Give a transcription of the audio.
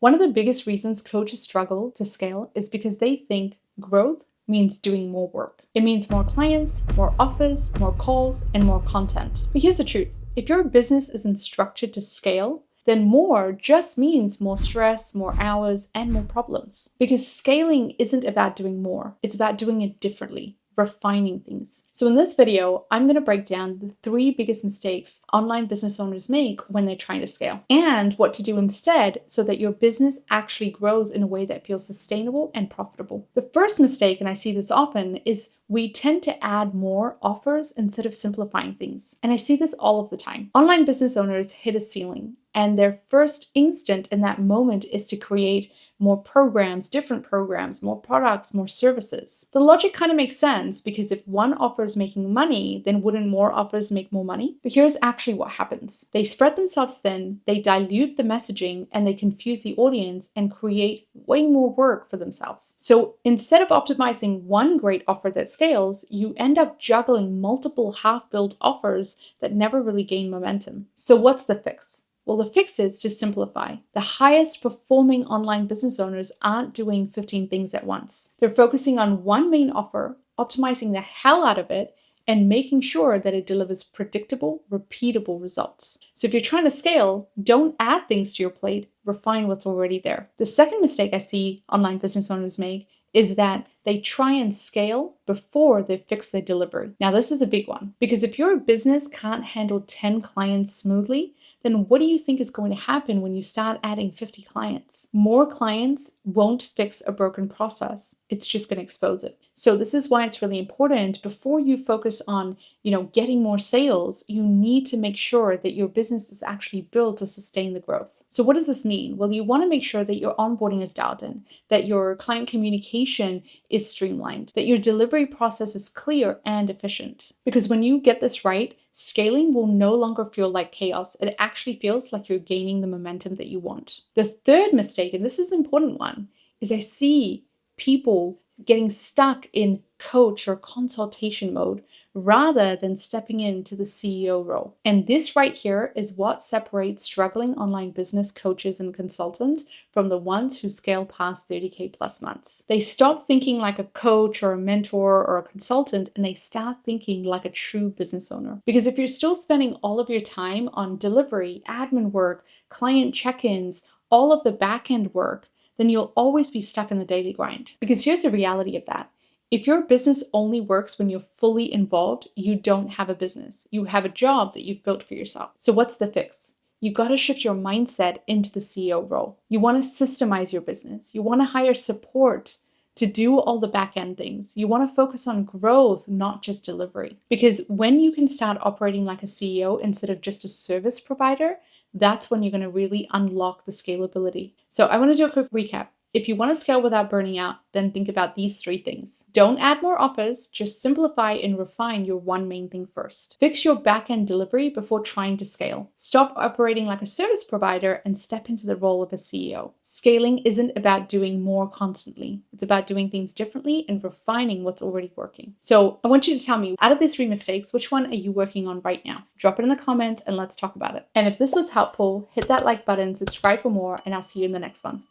One of the biggest reasons coaches struggle to scale is because they think growth means doing more work. It means more clients, more offers, more calls, and more content. But here's the truth. If your business isn't structured to scale, then more just means more stress, more hours, and more problems. Because scaling isn't about doing more. It's about doing it differently, refining things. So in this video, I'm going to break down the 3 biggest mistakes online business owners make when they're trying to scale and what to do instead so that your business actually grows in a way that feels sustainable and profitable. The first mistake, and I see this often, is we tend to add more offers instead of simplifying things. And I see this all of the time. Online business owners hit a ceiling, and their first instinct in that moment is to create more programs, different programs, more products, more services. The logic kind of makes sense because if one offer is making money, then wouldn't more offers make more money? But here's actually what happens. They spread themselves thin, they dilute the messaging, and they confuse the audience and create way more work for themselves. So instead of optimizing one great offer that scales, you end up juggling multiple half-built offers that never really gain momentum. So what's the fix? Well, the fix is to simplify. The highest performing online business owners aren't doing 15 things at once. They're focusing on one main offer, optimizing the hell out of it, and making sure that it delivers predictable, repeatable results. So if you're trying to scale, don't add things to your plate, refine what's already there. The second mistake I see online business owners make is that they try and scale before they fix their delivery. Now, this is a big one because if your business can't handle 10 clients smoothly, then what do you think is going to happen when you start adding 50 clients? More clients won't fix a broken process. It's just going to expose it. So this is why it's really important before you focus on, getting more sales, you need to make sure that your business is actually built to sustain the growth. So what does this mean? Well, you want to make sure that your onboarding is dialed in, that your client communication is streamlined, that your delivery process is clear and efficient. Because when you get this right, scaling will no longer feel like chaos. It actually feels like you're gaining the momentum that you want. The third mistake, and this is an important one, is I see people getting stuck in coach or consultation mode rather than stepping into the CEO role. And this right here is what separates struggling online business coaches and consultants from the ones who scale past 30K plus months. They stop thinking like a coach or a mentor or a consultant, and they start thinking like a true business owner. Because if you're still spending all of your time on delivery, admin work, client check-ins, all of the back-end work, then you'll always be stuck in the daily grind. Because here's the reality of that. If your business only works when you're fully involved, you don't have a business. You have a job that you've built for yourself. So what's the fix? You got to shift your mindset into the CEO role. You want to systemize your business. You want to hire support to do all the back-end things. You want to focus on growth, not just delivery. Because when you can start operating like a CEO instead of just a service provider, that's when you're going to really unlock the scalability. So I want to do a quick recap. If you want to scale without burning out, then think about these 3 things. Don't add more offers, just simplify and refine your one main thing first. Fix your back-end delivery before trying to scale. Stop operating like a service provider and step into the role of a CEO. Scaling isn't about doing more constantly. It's about doing things differently and refining what's already working. So I want you to tell me, out of the 3 mistakes, which one are you working on right now? Drop it in the comments and let's talk about it. And if this was helpful, hit that like button, subscribe for more, and I'll see you in the next one.